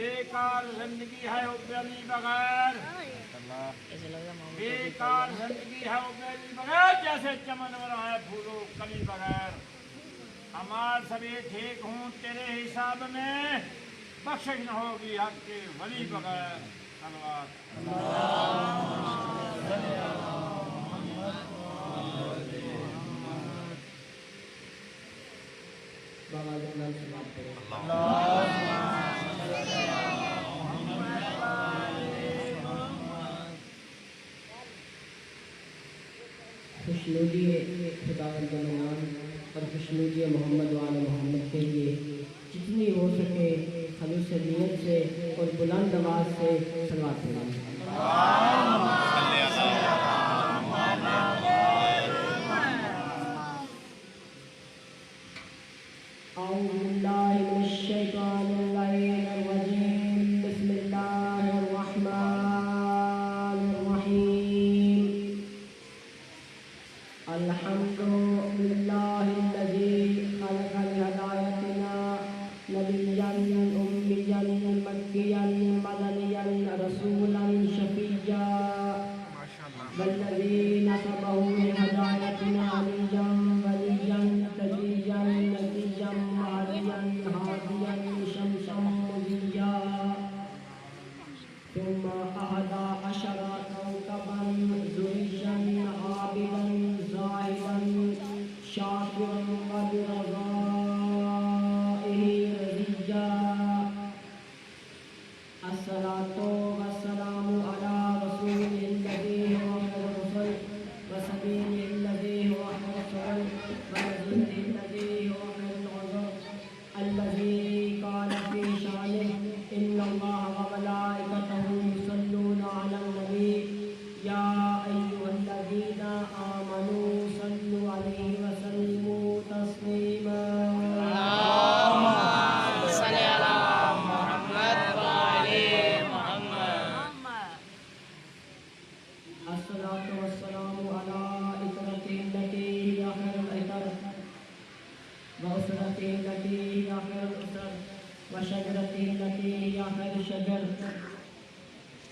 बेकार जिंदगी है उबली बगैर, बेकार जिंदगी है उबली बगैर, जैसे चमन में है फूलो कली बगैर। हमार सभी ठीक हूँ तेरे हिसाब में, बख्शिश न होगी हक के वली बगैर। सलवात खुशनुदी खुदावंद मनान और खुशनुदी मोहम्मद वाला मोहम्मद के लिए जितनी हो सके खलूस नियत से और बुलंद आवाज से सलवात पढ़ें।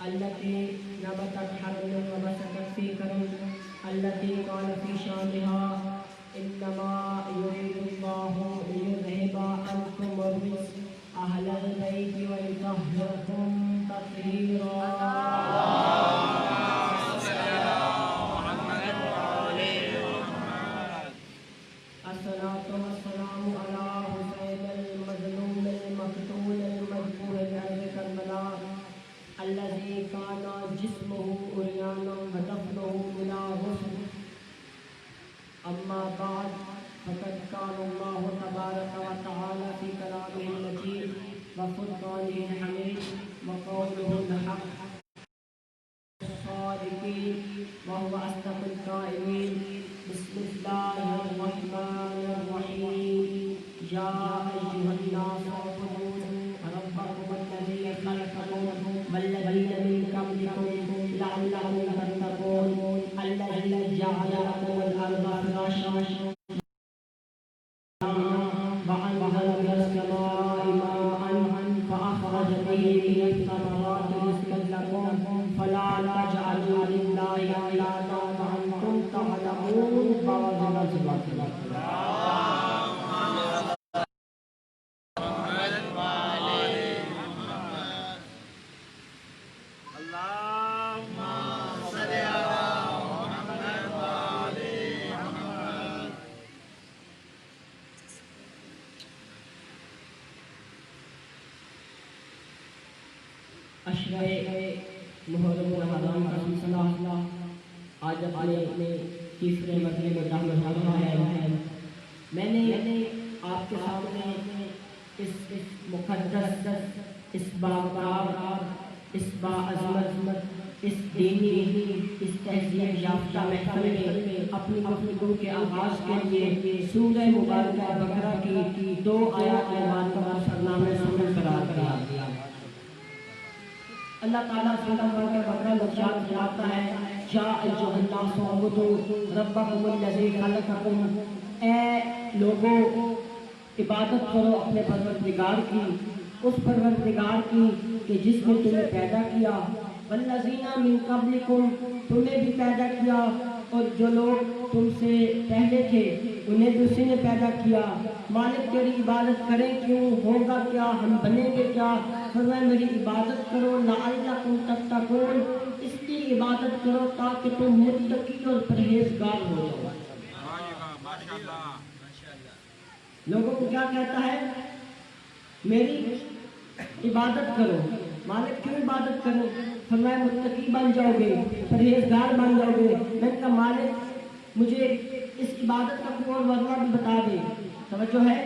التي نبتت حرما وبسطت في كرم التي قال في شانها إنما يريد الله ليذهب عنكم الرجس أهل البيت ويطهركم تطهيرا. الصلاة والسلام على حسين المظلوم المقتول المذبوح بأرض كربلاء الذي كان جسمه عريانا ودفنه بلا غسل. أما بعد فقد قال الله تبارك وتعالى في كلامه المجيد وفرقانه الحميد وقوله الحق الصادقين وهو أصدق القائلين. بسم الله الرحمن الرحيم. يا أيها الناس اعبدوا ربكم الذي خلقكم والذين من قبلكم لعلكم تتقون الذي جعل لكم الأرض فراشا وأنزل من السماء ماء فأخرج به من الثمرات رزقا لكم فلا تجعلوا لله أندادا وأنتم تعلمون. अशरे मुहर्रम रमज़ान का सिलसिला आज अपने तीसरे मरतबे में दाखिल हो रहा है। मैंने आपके सामने इस मुक़द्दस, इस बावक़ार, इस बाअज़मत, इस दीनी, इस तहज़ीब याफ्ता महफ़िल में अपनी गुफ्तगू के आगाज़ के लिए सूरह मुबारका बकरा की 2 आयत मुबारका सरनामे सुनकर करार दिया। अल्लाह ताला सूरह बकरा में इरशाद फरमाता है, या अय्युहन्नास उअ्बुदू रब्बकुमुल्लज़ी खलक़कुम, ए लोगों इबादत करो अपने परवरदिगार की उस परवरदिगार की कि जिसने तुम्हें पैदा किया, वल्लज़ीना मिन क़ब्लिकुम, तुम्हें भी पैदा किया, और जो लोग तुमसे पहले थे उन्हें भी उसी ने पैदा किया। मालिक तेरी इबादत करें क्यों, होगा क्या, हम बनेंगे क्या? फरमाया मेरी इबादत करो, लअल्लकुम तत्तकून, इसकी इबादत करो ताकि तुम मुत्तकी और परहेजगार हो जाओ। लोगों को क्या कहता है? मेरी इबादत करो। मालिक क्यों इबादत करो? फरमाया मुत्तकी बन जाओगे, परहेजगार बन जाओगे। मैंने कहा मालिक मुझे इस इबादत का कोई और वरना भी बता दे। समझो है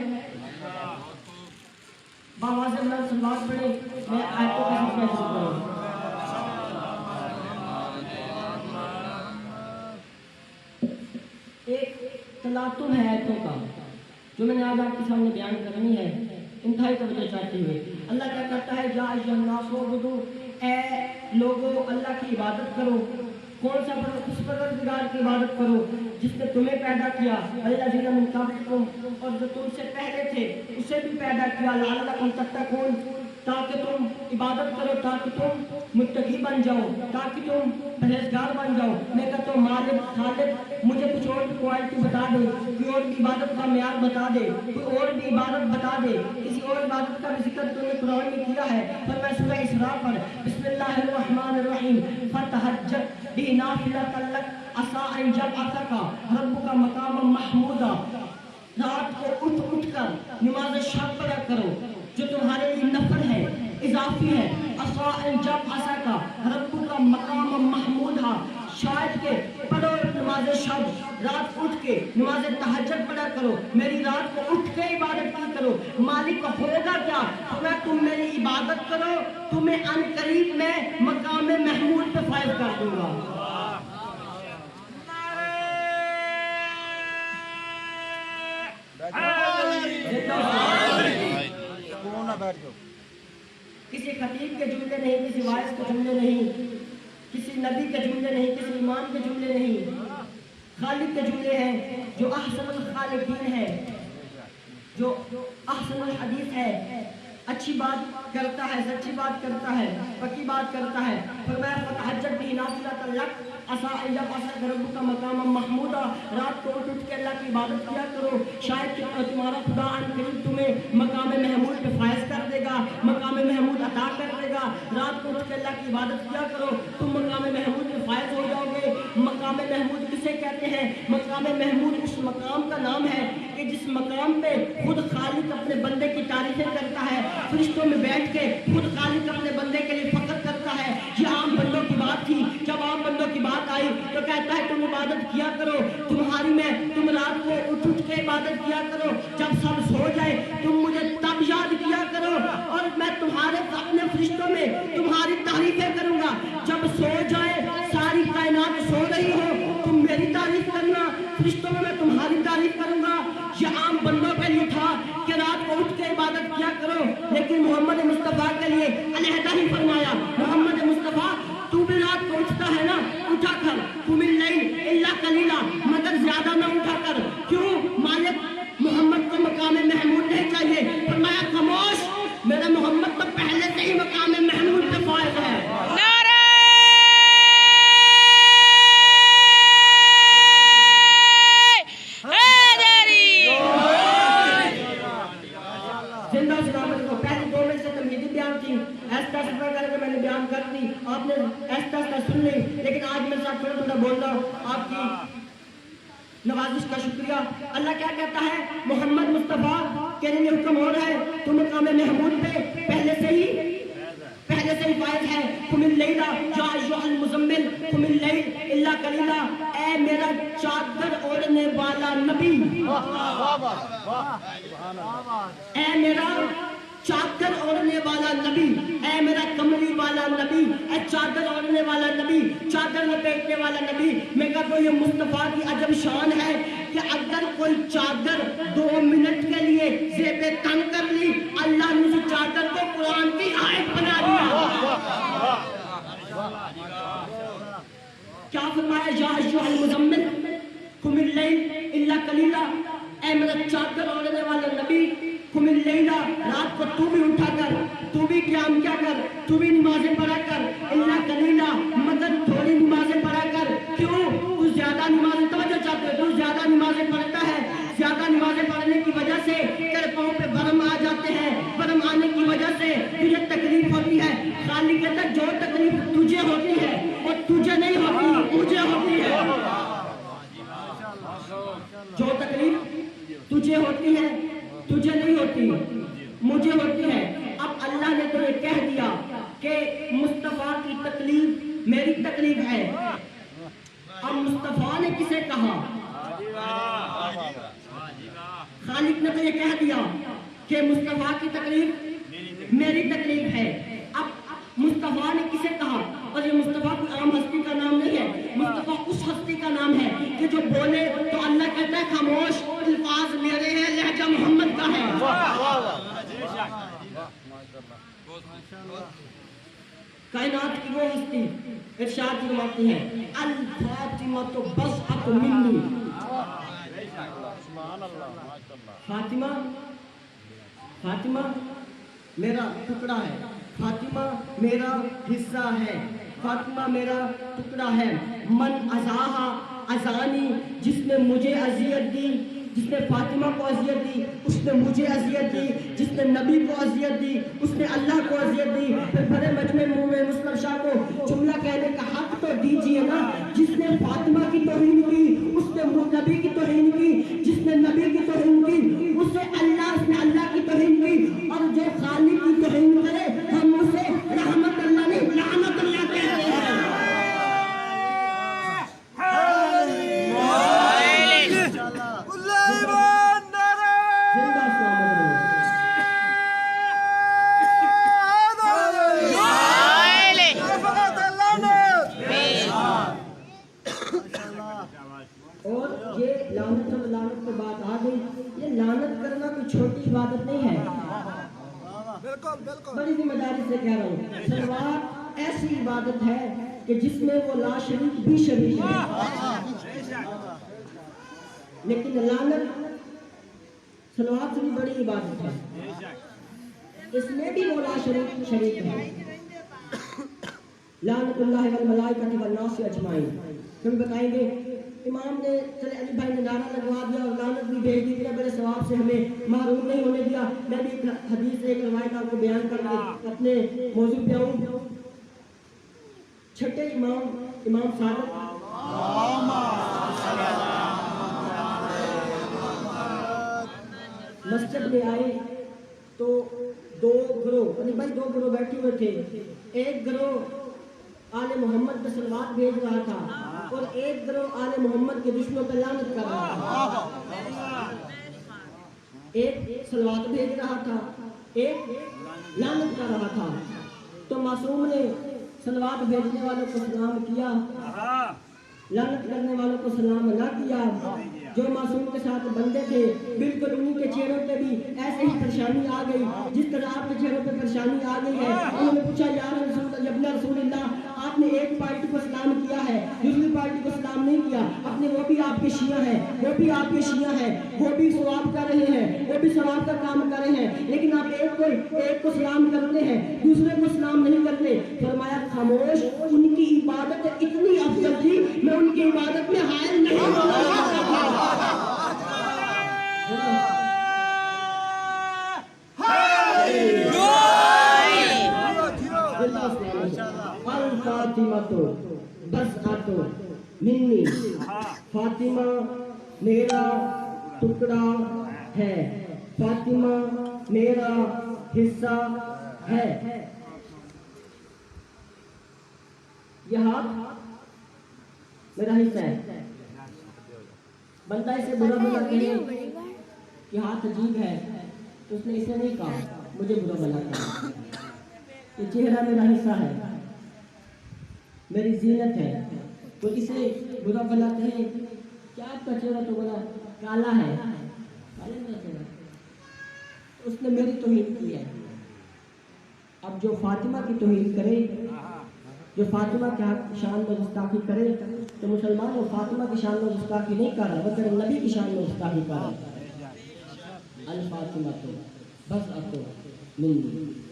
बाबा से मैं सलात पढ़े, मैं आयतों का सिलसिला शुरू करूं। एक तलातुम है आयतों का जो मैंने आज आपके सामने बयान करनी है, इंतहाई तवज्जो चाहते हुए। अल्लाह क्या कहता है? या अय्युहन्नासु उबुदू, ए लोगों अल्लाह की इबादत करो। कौन सा उस परवरदिगार की इबादत करो जिसने तुम्हें पैदा किया, वल्लज़ीना मिन क़ब्लिकुम, और जो तुमसे पहले थे उसे भी पैदा किया, लअल्लकुम तत्तकून, ताकि तुम इबादत करो, ताकि तुम मुत्तकी बन जाओ, ताकि तुम परहेजगार बन जाओ। मैं कहता हूँ मालिक खालिक मुझे कुछ और भी क्वालिटी बता दे, कोई और भी इबादत का मेयार बता दे, कोई और भी इबादत बता दे। किसी और इबादत का भी जिक्र तुमने कुरान में किया है। पर मैं सूरह इसरा पर बिस्मिल्लाहिर्रहमानिर्रहीम, फतहज्जत बिही नाफिलतन लक असा अन यबअसका रब्बुका मकामम महमूदा, रात को उठ कर नमाज शब पढ़ा करो जो तुम्हारे लिए नफल है, इजाफी है। असा अन यबअसका रब्बुका मकामम महमूदा, शायद के पढ़ो नमाज शब, रात उठ के नमाज तहज्जुद पढ़ा करो, मेरी रात को उठ के इबादत की करो। मालिक को होगा क्या? मैं तुम मेरी इबादत करो, तुम्हें अनकरीब में मकाम महमूद पे फायद कर दूंगा। किसी खतीब के जुमले नहीं, किसी वाइस के जुमले नहीं, किसी नबी के जुमले नहीं, किसी इमाम के जुमले नहीं, खालिक के जुमले हैं जो अहसनुल खालिकीन है, जो अहसनुल हदीस है, अच्छी बात करता है, सच्ची बात करता है, पक्की बात करता है। फरमाया फतहज्जत बिही नाफिलतन लक असा अन यबअसका रब्बुका मकामम महमूदा, रात को उठ के अल्लाह की इबादत किया करो, शायद तुम्हारा खुदा अनकरीब तुम्हें मकाम महमूद पे फायज कर देगा, मकाम महमूद अता कर देगा। रात को उठ के अल्लाह की इबादत किया करो, तुम मकाम महमूद में फायज हो जाओगे। मकाम महमूद किसे कहते हैं? मकाम महमूद उस मकाम का नाम है कि जिस मकाम पे खुद खालिक अपने बंदे की तारीफें करता है, फरिश्तों में बैठ के खुद खालिक अपने बंदे के लिए फख्र करता है। ये आम बंदों की बात थी। जब आम बंदों की बात आई तो कहता है तुम इबादत किया करो, तुम्हारी में तुम रात को उठ के इबादत किया करो, जब सब सो जाए तुम मुझे तब याद किया करो, और मैं तुम्हारे अपने फरिश्तों में तुम्हारी तारीफें करूंगा। जब सो जाए, सारी कायनात सो रही हो, तुम मेरी तारीफ करना, फरिश्तों में मैं तुम्हारी तारीफ करूंगा। ये आम बंदों के लिए था कि रात को उठ के इबादत किया करो, लेकिन मोहम्मद मुस्तफ़ा के लिए अलहदा ही फरमाया, मोहम्मद मुस्तफ़ा तू भी रात को उठता है ना, उठा कर, कुमिल लैल इल्ला कलीला, मगर ज्यादा ना उठा कर। क्यों? मालिक मोहम्मद को मकाम महमूद नहीं चाहिए। फरमाया खामोश, मेरा मोहम्मद तो पहले से ही मकाम महमूद पे फायज है। मैंने बयान कर दी, आपने ऐसा सुन ली, लेकिन आज मेरे साथ थोड़ा थोड़ा बोल रहा हूँ, आपकी नवाजिश का शुक्रिया। अल्लाह क्या कहता है? मोहम्मद मुस्तफ़ा के लिए हुक्म हो रहा है, तुम मकाम महमूद पे पहले से ही फायज है। कुमिल लैला या अय्युहल मुज़म्मिल कुमिल लैल इल्ला कलीला, ए मेरा चादर ओढ़ने वाला नबी, ए मेरा चादर ओढ़ने वाला नबी, ऐ मेरा कमली वाला नबी, ऐ चादर ओढ़ने वाला नबी, चादर लपेटने वाला नबी। मैं कहता हूँ ये मुस्तफ़ा की अजब शान है कि अगर कोई चादर 2 मिनट के लिए ज़ेबे तंग कर ली, अल्लाह ने उस चादर को कुरान की आयत बना दिया। क्या फरमाया? या अय्युहल मुज़म्मिल कुमिल लैल इल्ला कलीला, ऐ मेरा चादर ओढ़ने वाला नबी, कुमिल लैला, रात को तू भी उठा कर क्याम क्या कर, तू भी नमाजें पढ़ा कर, इल्ला कलीला, मगर थोड़ी नमाजें पढ़ा कर। क्यों? तू ज्यादा नमाजें, तवज्जो चाहते हो, तू ज्यादा नमाजें पढ़ता है, ज्यादा नमाजें पढ़ने की वजह से तेरे पाँव पे बरम आ जाते हैं, बरम आने की वजह से तुझे तकलीफ होती है। खाली कहता है जो तकलीफ तुझे होती है वो तुझे नहीं होती, मुझे होती है। जो तकलीफ तुझे होती है तुझे नहीं होती, मुझे होती है। अब अल्लाह ने तो ये कह दिया कि मुस्तफा की तकलीफ मेरी तकलीफ है। अब मुस्तफा ने किसे कहा? खालिक ने तो ये कह दिया कि मुस्तफा की तकलीफ मेरी तकलीफ है। अब मुस्तफा ने किसे कहा? और ये मुस्तफा कोई आम हस्ती का नाम नहीं है, मुस्तफा उस हस्ती का नाम है कि जो बोले तो अल्लाह कहता है खामोश, अल्फाज मेरे हैं, लहजा मोहम्मद का है। कायनात की वो हस्ती इरशाद फरमाती है, अल फातिमा तो बस अत मिन्नी। फातिमा, फातिमा मेरा टुकड़ा है, फातिमा मेरा हिस्सा है, फातिमा मेरा टुकड़ा है। मन अज़ाहा अज़ानी, जिसने मुझे अजियत दी, जिसने फातिमा को अजियत दी उसने मुझे अजियत दी, जिसने नबी को अजियत दी उसने अल्लाह को अजियत दी। फिर बड़े मजमे मुंह में मुस्लिम शाह को जुमला कहने का हक तो दीजिए ना। जिसने फातिमा की तौहीन की उसने नबी की तौहीन की, जिसने नबी की तौहीन की उसने अल्लाह की तौहीन की। और जो खालिक की तौहीन करे हम उसे रहमत अल्लाह नहीं लानत अल्लाह कहते हैं। और ये लानत और लानत की बात आ गई, ये लानत करना कोई छोटी इबादत नहीं है, बड़ी जिम्मेदारी से कह रहा हूँ। सलवात ऐसी इबादत है कि जिसमें वो ला शरीक भी शरीक है, लेकिन लानत सलवात से भी बड़ी इबादत है, इसमें भी वो ला शरीक शरीक है। लानतुल्लाहि वल मलाइकति वन नास अजमाइन। कभी बताएंगे इमाम ने, चले अली भाई ने नारा लगवा दिया और लानत भी भेज दी, इतने बड़े सवाब से हमें महरूम नहीं होने दिया। मैं भी एक हदीस एक रवायत आपको बयान करके अपने मौजू पे आऊँ। छठे इमाम सादक मस्जिद में आए तो दो गिरोह, अली भाई दो गिरोह बैठे हुए थे। एक गिरोह आले मोहम्मद पे सलवात भेज रहा था और एक गिरोह आले मोहम्मद के दुश्मनों पे लानत कर रहा था। एक सलवात भेज रहा था, एक लानत कर रहा था। तो मासूम ने सलवात भेजने वालों को सलाम किया, लानत करने वालों को सलाम ना किया। जो मासूम के साथ बंदे थे बिल्कुल उन्हीं के चेहरों पे भी ऐसे ही परेशानी आ गई जिस तरह आपके चेहरों पे परेशानी आ गई है। उन्होंने पूछा या रसूलल्लाह, आपने एक पार्टी को सलाम किया है, दूसरी पार्टी को सलाम नहीं किया, अपने वो भी आपके शिया हैं, वो भी आपके शिया हैं, वो भी सवाब कर रहे हैं, वो भी सवाब का काम कर रहे हैं, लेकिन आप एक को सलाम करते हैं दूसरे को सलाम नहीं करते। फरमाया खामोश, उनकी इबादत इतनी अफजल थी मैं उनकी इबादत में हायल नहीं फातिमा तो बस आतो मिन्नी, फातिमा मेरा टुकड़ा है, फातिमा मेरा हिस्सा है। यह हाथ मेरा हिस्सा है। बंदा इसे बुरा भला कहे कि हाथ अजीब है तो उसने इसे नहीं कहा मुझे बुरा भला कहा। ये चेहरा मेरा हिस्सा है, मेरी जीनत है, तो इसे बुरा भला कहे क्या आपका चेहरा तो बड़ा काला है, काले मेरा चेहरा, तो उसने मेरी तौहीन की है। अब जो फातिमा की तौहीन करे, जो फातिमा के शान में गुस्ताखी करे, तो मुसलमान वो फातिमा की शान में गुस्ताखी नहीं कर रहा बल्कि नबी की शान में गुस्ताखी कर रहा है। अल फातिमा तो बस अब तो من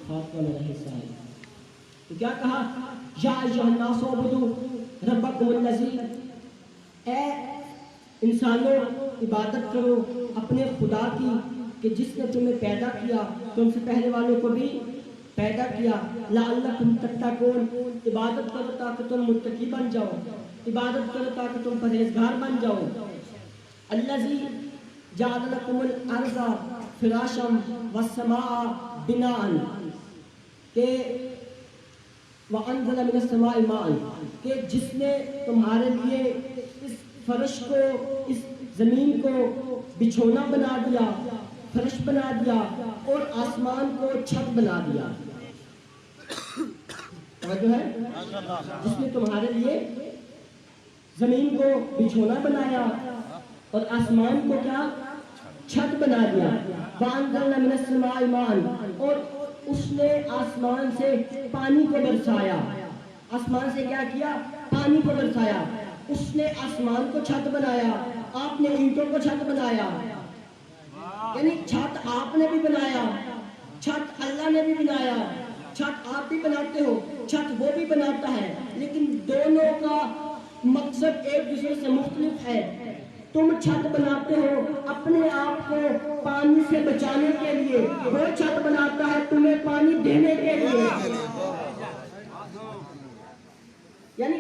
خاک کا میرا حصہ ہے. تو کیا کہا؟ یا ایھا الناس اعبدوا ربکم الذی، اے انسانوں عبادت کرو اپنے خدا کی کہ جس نے تمہیں پیدا کیا، تم سے پہلے والوں کو بھی پیدا کیا. لعلکم تتقون، عبادت کرو تاکہ تم متقی بن جاؤ، عبادت کرو تاکہ تم پرہیزگار بن جاؤ. الذی جعل لکم الارض فراشا والسماء بناء، کہ وانزل من السماء ماء، کہ جس نے تمہارے لیے اس فرش کو، اس زمین کو بچھونا بنا دیا، فرش بنا دیا، اور آسمان کو چھت بنا دیا. توجہ ہے؟ جس نے تمہارے لیے زمین کو بچھونا بنایا اور آسمان کو کیا؟ چھت بنا دیا. وَأَنزَلْنَا مِنَ السَّمَاءِ مَاءً، اور اس نے آسمان سے پانی کو برسایا. آسمان سے کیا کیا؟ پانی کو برسایا. اس نے آسمان کو چھت بنایا، آپ نے اینٹوں کو چھت بنایا. یعنی چھت آپ نے بھی بنایا، چھت اللہ نے بھی بنایا، چھت آپ بھی بناتے ہو، چھت وہ بھی بناتا ہے، لیکن دونوں کا مقصد ایک دوسرے سے مختلف ہے. تم چھت بناتے ہو اپنے آپ کو پانی سے بچانے کے لیے، وہ چھت بناتا ہے تمہیں پانی دینے کے لیے. یعنی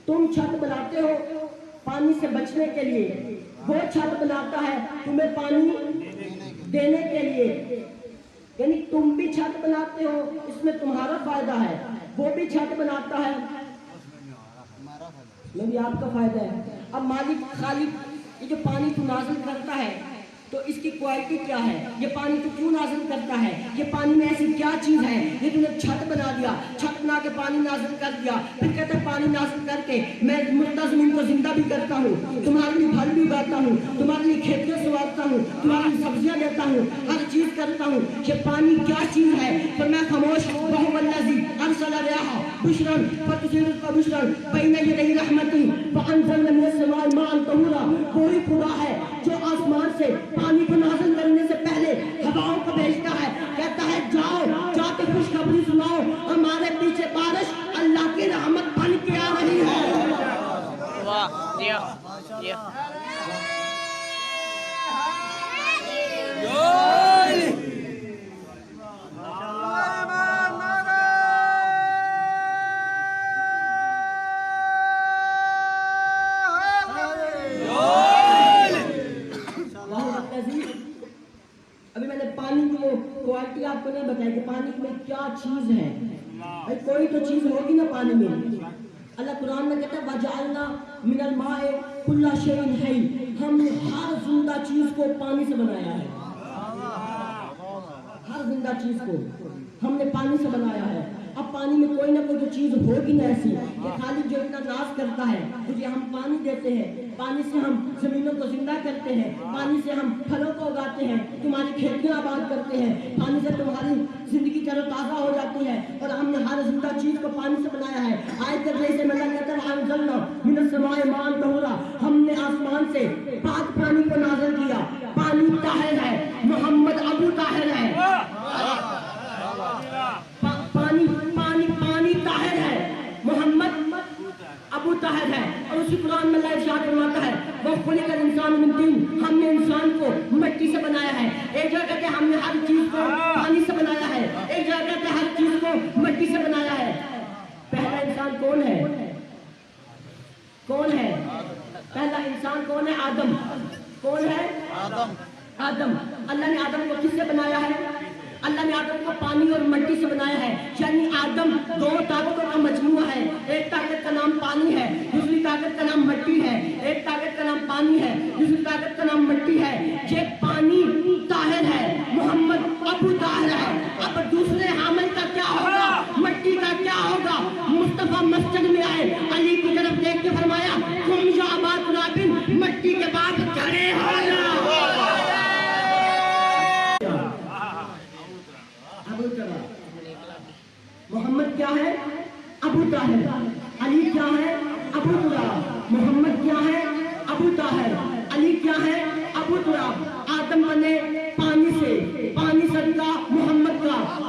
تم چھت بناتے ہو پانی سے بچنے کے لیے، وہ چھت بناتا ہے تمہیں پانی دینے کے لیے. یعنی تم بھی چھت بناتے ہو، اس میں تمہارا فائدہ ہے، وہ بھی چھت بناتا ہے، اس میں بھی آپ کا فائدہ ہے. اب مالک خالق یہ جو پانی تو نازل کرتا ہے تو اس کی کوالٹی کیا ہے؟ یہ پانی تو کیوں نازل کرتا ہے؟ یہ پانی میں ایسی کیا چیز ہے؟ یہ تم نے چھت بنا دیا، چھت بنا کے پانی نازل کر دیا، پھر کہتے ہیں پانی نازل کر کے میں مردہ زمین کو زندہ بھی کرتا ہوں، تمہارے لیے پھل بھی اگاتا ہوں، تمہارے لیے کھیتیاں سنوارتا ہوں، تمہارے لیے سبزیاں دیتا ہوں، ہر چیز کرتا ہوں. یہ پانی کیا چیز ہے؟ پر میں خاموش. وَهُوَ الَّذِي أَرْسَلَ الرِّيَاحَ بُشْرًا فَتُثِيرُ بُشْرًا بَيْنَ يَدَيْ رَحْمَتِهِ وَأَنزَلْنَا مِنَ السَّمَاءِ مَاءً طَهُورًا. کوئی خدا ہے جو آسمان سے پانی کو نازل کرنے سے پہلے ہواؤں کو بھیجتا ہے، کہتا ہے جاؤ جا کے خوشخبری سناؤ، ہمارے پیچھے بارش اللہ کی رحمت بن کے آ رہی ہے. ابھی میں نے پانی کی وہ کوالٹی آپ کو نہیں بتائی کہ پانی میں کیا چیز ہے. بھائی کوئی تو چیز ہوگی نا پانی میں. اللہ قرآن میں کہتا ہے وَجَعَلْنَا مِنَ الْمَاءِ كُلَّ شَيْءٍ حَيٍّ، ہم نے ہر زندہ چیز کو پانی سے بنایا ہے. ہر زندہ چیز کو ہم نے پانی سے بنایا ہے. اب پانی میں کوئی نہ کوئی جو چیز ہوگی نا ایسی کہ خالق جو اتنا ناز کرتا ہے، تجھے ہم پانی دیتے ہیں، پانی سے ہم زمینوں کو زندہ کرتے ہیں، پانی سے ہم پھلوں کو اگاتے ہیں، تمہاری کھیتیاں آباد کرتے ہیں، پانی سے تمہاری زندگی تر و تازہ ہو جاتی ہے، اور ہم نے ہر زندہ چیز کو پانی سے بنایا ہے. آیت کر رہی سے میں اللہ کہتا ہے وَأَنزَلْنَا مِنَ السَّمَاءِ مَاءً طَهُورًا، ہم نے آسمان سے پاک پانی کو نازل کیا. پانی طاہر ہے، محمد ابو طاہر ہے. پانی طاہر ہے، محمد ابو طاہر ہے. اور اسی قرآن میں اللہ ارشاد فرماتا ہے وَخُلِقَ الْإِنسَانُ مِنْ طِينٍ، ہم نے انسان کو مٹی سے بنایا ہے. ایک جگہ کہتے ہیں ہم نے ہر چیز کو پانی سے بنایا ہے، ایک جگہ کہتے ہیں ہر چیز کو مٹی سے بنایا ہے. پہلا انسان کون ہے؟ کون ہے پہلا انسان؟ کون ہے؟ آدم. کون ہے؟ آدم. اللہ نے آدم کو کس سے بنایا ہے؟ اللہ نے آدم کو پانی اور مٹی سے بنایا ہے. یعنی آدم دو طاقتوں کا مجموعہ ہے. ایک طاقت کا نام پانی ہے، دوسری طاقت کا نام مٹی ہے. ایک طاقت کا نام پانی ہے، دوسری طاقت کا نام مٹی ہے. یہ پانی طاہر ہے، محمد ابو طاہر ہے. اب دوسرے حامل کا کیا ہوگا؟ مٹی کا کیا ہوگا؟ مصطفیٰ مسجد میں آئے، علی کی طرف دیکھ کے فرمایا تم یا ابا تراب، مٹی کے بعد کھڑے ہو جاؤ. محمد کیا ہے؟ ابو طاہر. علی کیا ہے؟ ابو تراب. محمد کیا ہے؟ ابو طاہر. علی کیا ہے؟ ابو تراب. آدم بنے پانی سے، پانی صدقہ محمد کا.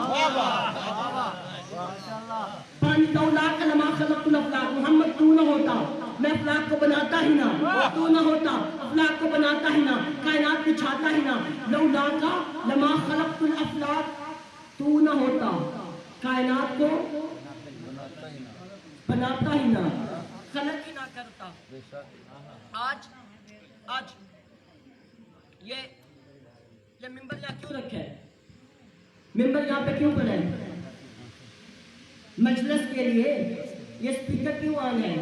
بناتا ہی نہ تو نہ ہوتا، افلاک کو بناتا ہی نہ، کائنات بچھاتا ہی نہ، لولا کا لما خلقت الافلاک، تو نہ ہوتا کائنات کو بناتا ہی نہ، خلق ہی نہ کرتا۔ آج یہ ممبر یہاں کیوں رکھا ہے؟ ممبر یہاں پہ کیوں بنا ہے؟ مجلس کے لیے یہ سپیکر کیوں آنے ہیں؟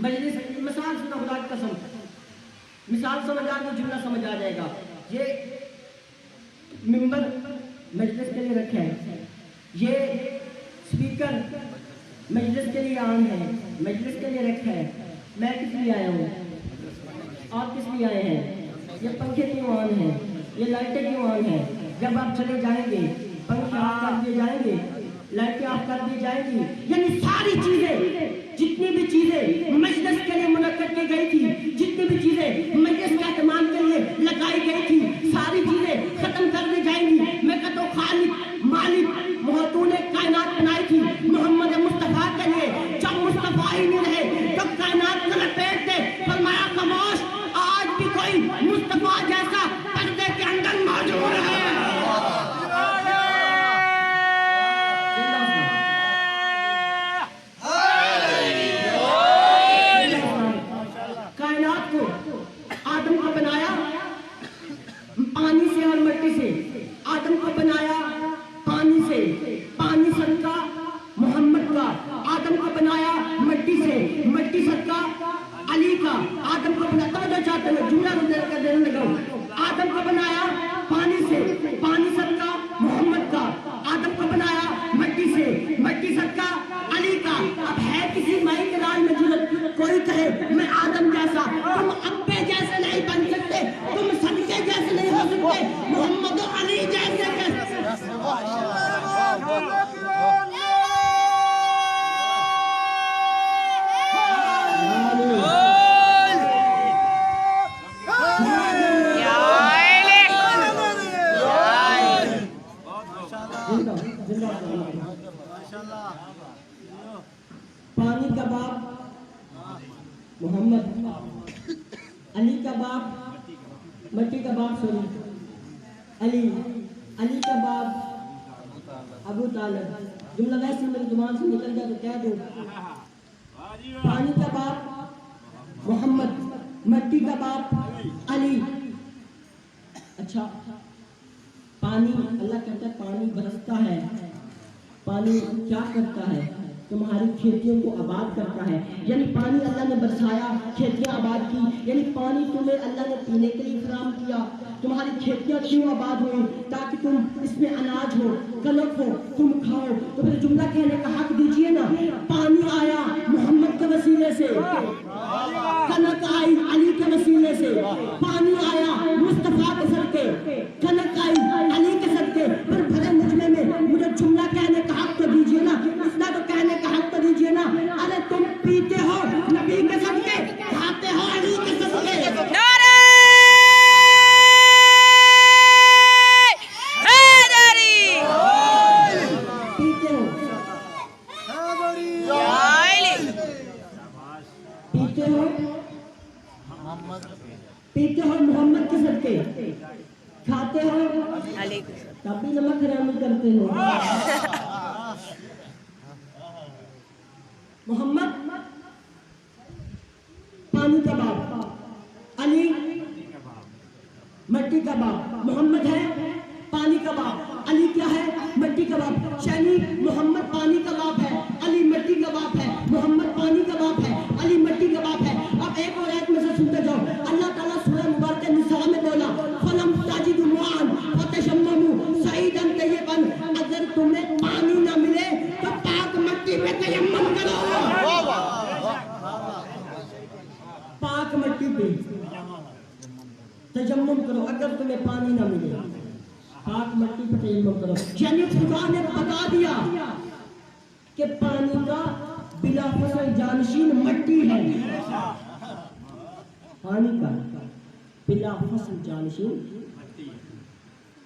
مجلس، مثال سنا خدا کی قسم، مثال سمجھ آ تو جملہ سمجھ آ جائے گا۔ یہ ممبر مجلس کے لیے رکھا ہے، یہ سپیکر مجلس کے لیے آن ہے، مجلس کے لیے رکھا ہے۔ میں کس لیے آیا ہوں؟ آپ کس لیے آئے ہیں؟ یہ پنکھے کیوں آن ہیں؟ یہ لائٹیں کیوں آن ہیں؟ جب آپ چلے جائیں گے پنکھے آف کر دیے جائیں گے، لائٹیں آف کر دی جائیں گی، یعنی ساری چیزیں، جتنی بھی چیزیں مجلس کے لیے منعقد کی گئی تھی، جتنی بھی چیزیں مجلس کا اہتمام کے لیے لگائی گئی تھی، ساری چیزیں ختم کر دی جائیں گی۔ میں کہتا ہوں خالق مالک محتو نے کائنات بنائی تھی محمد مصطفیٰ کے لیے، جب مصطفیٰ ہی نہیں رہے تو کائنات کو لپیٹ دے، فرمایا خاموش، آج بھی کوئی مصطفیٰ جیسا پردے کے اندر موجود ہے۔ کائنات کو آدم کو بنایا پانی سے اور مٹی سے، آدم کو بنایا پانی سے، پانی صدقہ محمد کا، آدم کو بنایا مٹی سے، مٹی صدقہ علی کا، آدم کو بناتا جو چاہتے ہیں جملہ دینے لگا ہوں، آدم کو بنایا پانی سے، پانی صدقہ محمد کا، آدم کو بنایا مٹی سے، مٹی صدقہ علی کا۔ اب ہے کسی مائی کے راج میں ضرورت کوئی کہے میں آدم جیسا، تم ابے جیسے نہیں بن سکتے، تم صدقے جیسے نہیں ہو سکتے، محمد و علی جیسے پانی کا باپ محمد، علی کا باپ مٹی کا باپ، علی علی کا باپ ابو طالب۔ جملہ ویسے میری زبان سے نکل گیا تو کہہ دوں، پانی کا باپ محمد، مٹی کا باپ علی۔ اچھا پانی، اللہ کہتا ہے پانی برستا ہے، پانی کیا کرتا ہے؟ تمہاری کھیتیوں کو آباد کرتا ہے، یعنی پانی اللہ نے برسایا، کھیتیاں آباد کی، یعنی پانی تمہیں اللہ نے پینے کے لیے فراہم کیا۔ تمہاری کھیتیاں کیوں آباد ہوئی؟ تاکہ تم اس میں اناج ہو، کنک ہو، تم کھاؤ۔ تو پھر جملہ کہنے کا حق دیجئے نا، پانی آیا محمد کے وسیلے سے، کنک آئی علی کے وسیلے سے، پانی آیا مصطفیٰ کے صدقے، کنک آئی علی کے صدقے۔ پر بھلے مجمع میں مجھے جملہ کہنے کا حق تو دیجئے نا، مسئلہ تو کہنے کا حق تو دیجئے نا۔ ارے تم پیتے ہو نبی کے صدقے، کھاتے ہو علی کے صدقے۔ پیتے ہو محمد کے صدقے، کھاتے ہو تب بھی نمک حرامی کرتے ہو۔ محمد پانی کا باپ، علی مٹی کا باپ۔ محمد ہے پانی کا باپ، علی کیا ہے؟ مٹی کا باپ۔ یعنی محمد پانی کا باپ ہے، علی مٹی کا باپ ہے، محمد پانی کا باپ ہے، علی مٹی کا باپ ہے۔ اب ایک اور ایک میں سے سنتے جاؤ، اللہ تعالیٰ سورہ مبارکہ نساء میں بولا فَلَمْ تَجِدُوا مَاءً فَتَيَمَّمُوا صَعِيدًا طَيِّبًا، اگر تمہیں پانی نہ ملے تو پاک مٹی پہ تیمم کرو، پاک مٹی پہ تیمم کرو۔ اگر تمہیں پانی نہ ملے پاک مٹی پہ تیمم کرو، یعنی خدا نے بتا دیا کہ پانی کا بلا فصل جانشین مٹی ہے، پانی کا بلا فصل جانشین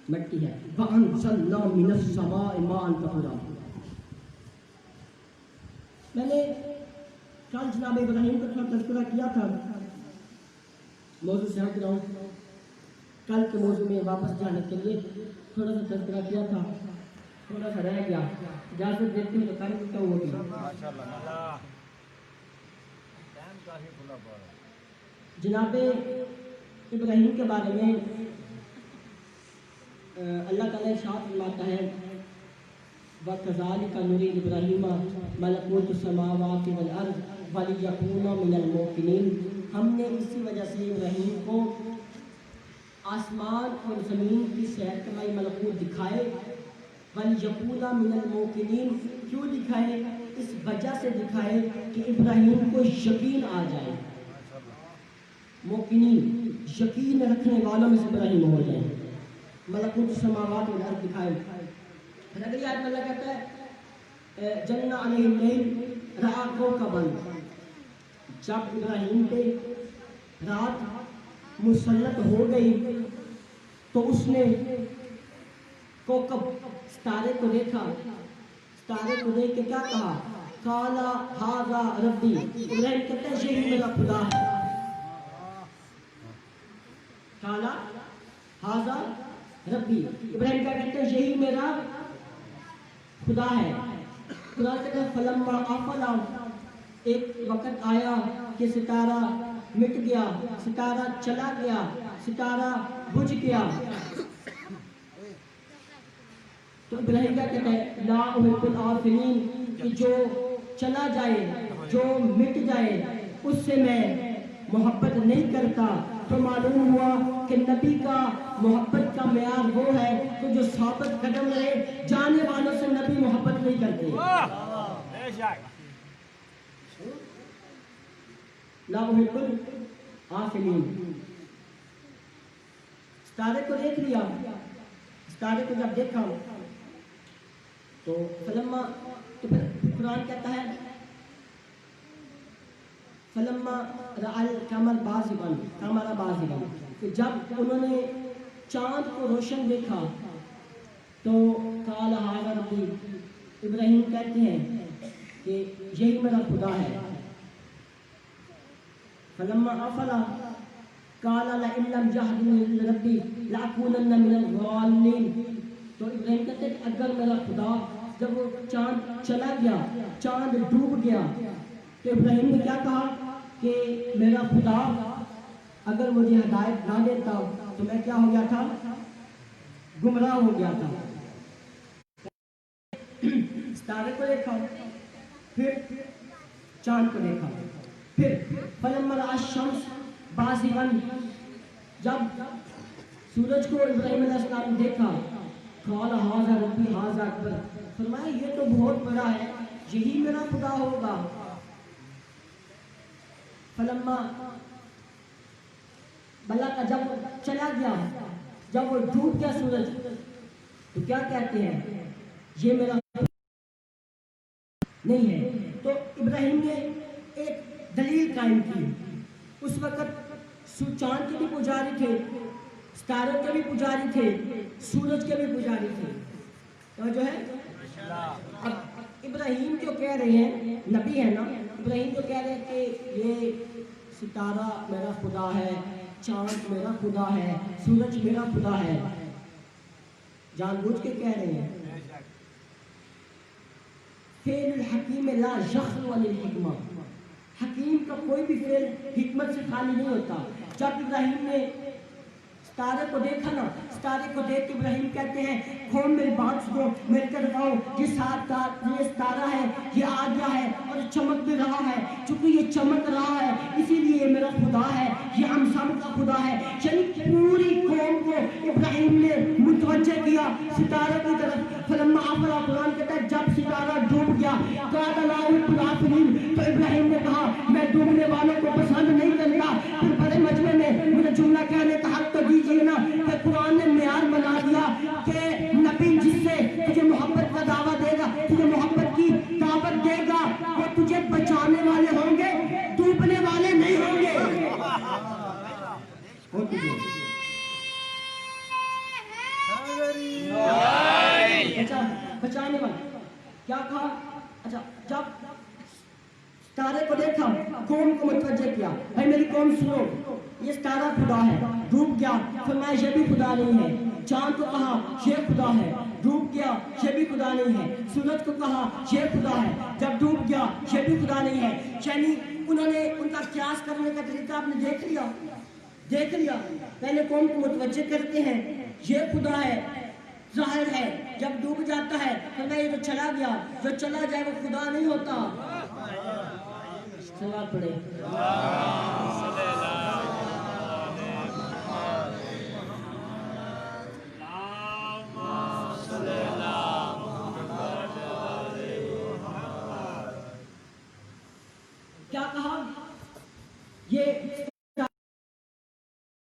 مٹی ہے۔ وَأَنزَلْنَا مِنَ السَّمَاءِ مَاءً طَهُورًا۔ میں نے कल जनाब इब्राहिम का थोड़ा तज़किरा किया था, मौजू से हट रहा हूँ, कल के मौजू में वापस जाने के लिए थोड़ा सा तज़किरा किया था, थोड़ा सा रह गया, इजाज़त देते हैं तो कर सकता हूँ वो भी। माशाल्लाह टाइम काफी खुला पड़ा है। जनाब इब्राहिम के बारे में अल्लाह ताला इरशाद फरमाता है, वकज़ालिका नुरी इब्राहीम मलकूतुस समावाति वल अर्ज़ वलियकूना मिनल मूक़िनीन। हमने इसी वजह से इब्राहीम को आसमान और ज़मीन की सैर कराई, मलकूत दिखाए, वलियकूना मिनल मूक़िनीन। क्यों दिखाए? इस वजह से दिखाए कि इब्राहीम को यकीन आ जाए, मूक़िनीन यकीन रखने वालों में से इब्राहीम हो जाए। मलकूतुस समावाति वल अर्ज़ दिखाए। फिर अगली आयत में अल्लाह कहता है, जन्ना अलैहिल लैल रआ कौकबन। जब इब्राहीम पे रात मुसल्लत हो गई तो उसने कौकब सितारे को देखा, सितारे को देख के क्या कहा? काला हाजा रब्बी। इब्राहीम कहते हैं यही मेरा खुदा है। काला हाजा रब्बी। इब्राहीम क्या कहते हैं? यही मेरा खुदा है। खुदा कहते हैं फलम्मा अफला, एक वक्त आया कि सितारा मिट गया, सितारा चला गया, सितारा बुझ गया, तो इब्राहीम क्या कहते हैं? ला उहिब्बुल आफिलीन, कि जो चला जाए, जो मिट जाए, उससे मैं मोहब्बत नहीं करता। तो मालूम हुआ कि नबी का मोहब्बत का मेयार वो है तो जो साबित कदम रहे, जाने वालों से नबी मोहब्बत नहीं करते। ला उहिब्बुल आफिलीन। सितारे को देख लिया, सितारे को जब देखा तो फलम्मा, तो फिर कुरान कहता है फलम्मा रअल कमर बाज़िगन, कमरा बाज़िगन, कि जब उन्होंने चांद को रोशन देखा तो काला हाज़ा रब्बी। इब्राहीम कहते हैं कि यही मेरा खुदा है। फलम्मा अफला काला लइन लम यहदिनी रब्बी लअकूनन्ना मिनल ज़ालिमीन। तो इब्राहीम कहते हैं कि अगर मेरा खुदा, जब वो चांद चला गया, चांद डूब गया, तो इब्राहीम ने क्या कहा कि मेरा खुदा अगर मुझे हिदायत ना देता तो मैं क्या हो गया था? गुमराह हो गया था। सितारे को देखा, फिर चांद को देखा, फिर फलम्मा रअ शम्स बाज़िगन, जब सूरज को इब्राहीम अलैहिस्सलाम ने देखा, काला हाज़ा रब्बी हाज़ा अकबर, फरमाया ये तो बहुत बड़ा है, यही मेरा खुदा होगा। फलम्मा बला का जब चला गया, जब वो डूब गया सूरज, तो क्या कहते हैं? ये मेरा नहीं है। तो इब्राहीम ने एक दलील कायम की। उस वक्त चांद के भी पुजारी थे, सितारों के भी पुजारी थे, सूरज के भी पुजारी थे। तो जो है, अब इब्राहीम जो कह रहे हैं, नबी है ना, इब्राहीम जो कह रहे हैं कि ये सितारा मेरा खुदा है, चांद मेरा खुदा है, सूरज मेरा खुदा है, जानबूझ के कह रहे हैं। फेल हकीम ला यख्लु अनिल हिकमा, हकीम का कोई भी फेल हिकमत से खाली नहीं होता। जब इब्राहीम ने सितारे को देखा ना, सितारे को देख के इब्राहीम कहते हैं, कौन मेरी बात सुनो, मेरे तरफ आओ, ये सितारा है, ये आ गया है और चमक भी रहा है। चूंकि ये चमक रहा है इसीलिए ये मेरा खुदा है, ये हम सब का खुदा है। यानी पूरी कौम को इब्राहीम ने मुतवज्जे किया सितारे की तरफ। फलम्मा अफला, कुरान कहता है जब सितारा डूब गया, काला ला उहिब्बुल आफिलीन, तो इब्राहीम ने कहा मैं डूबने वालों को पसंद नहीं करता। फिर बड़े मजमे में मुझे जुमला कहने का हक तो दीजिए ना, कि कुरान ने मेयार बना दिया कि नबी जिससे तुझे मोहब्बत का दावा देगा, तुझे मोहब्बत की दावत देगा, वो तुझे बचाने वाले होंगे, डूबने वाले नहीं होंगे। बचाने वाले क्या कहा? अच्छा, जब सितारे को देखा, कौम को मुतवज्जे किया, भाई मेरी कौम सुनो, ये सितारा खुदा है, डूब गया, फरमाया ये भी खुदा नहीं है। चांद को कहा ये खुदा है, डूब गया, ये भी खुदा नहीं है। सूरज को कहा ये खुदा है, जब डूब गया ये भी खुदा नहीं है। यानी उन्होंने उनका क्यास करने का तरीका आपने देख लिया, देख लिया। पहले कौम को मुतवज्जे करते हैं, ये खुदा है, जाहिर है, जब डूब जाता है तो मैं ये तो चला गया, जो चला जाए वो खुदा नहीं होता। सवाल पढ़े। क्या कहा? ये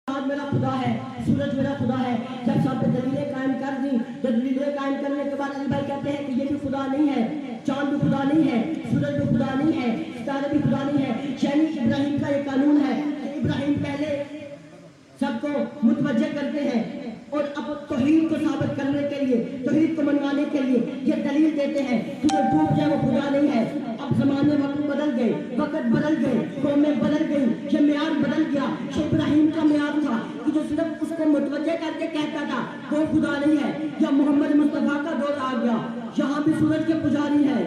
मेरा खुदा है, सूरज मेरा खुदा है। जब सब दलीलें कायम कर दी, दलीलें कायम करने के बाद अली भाई कहते हैं कि ये भी खुदा नहीं है, चांद भी खुदा नहीं है, सूरज भी खुदा नहीं है, सितारे भी खुदा नहीं है। यानी इब्राहिम का ये कानून है, इब्राहिम पहले सबको मुतवज्जे करते हैं और अब तौहीद को साबित करने के लिए, तौहीद को मनवाने के लिए ये दलील देते हैं कि जो डूब जाए वो खुदा नहीं है। अब जमाने वक्त बदल गए, वक्त बदल गए, कौमें बदल गई, ये मेयार बदल गया। ये इब्राहिम का मेयार था कि जो सिर्फ उसको मुतवज्जे करके कहता था वो खुदा नहीं है। या मोहम्मद मुस्तफा का दौर आ गया, यहाँ भी सूरज के पुजारी है,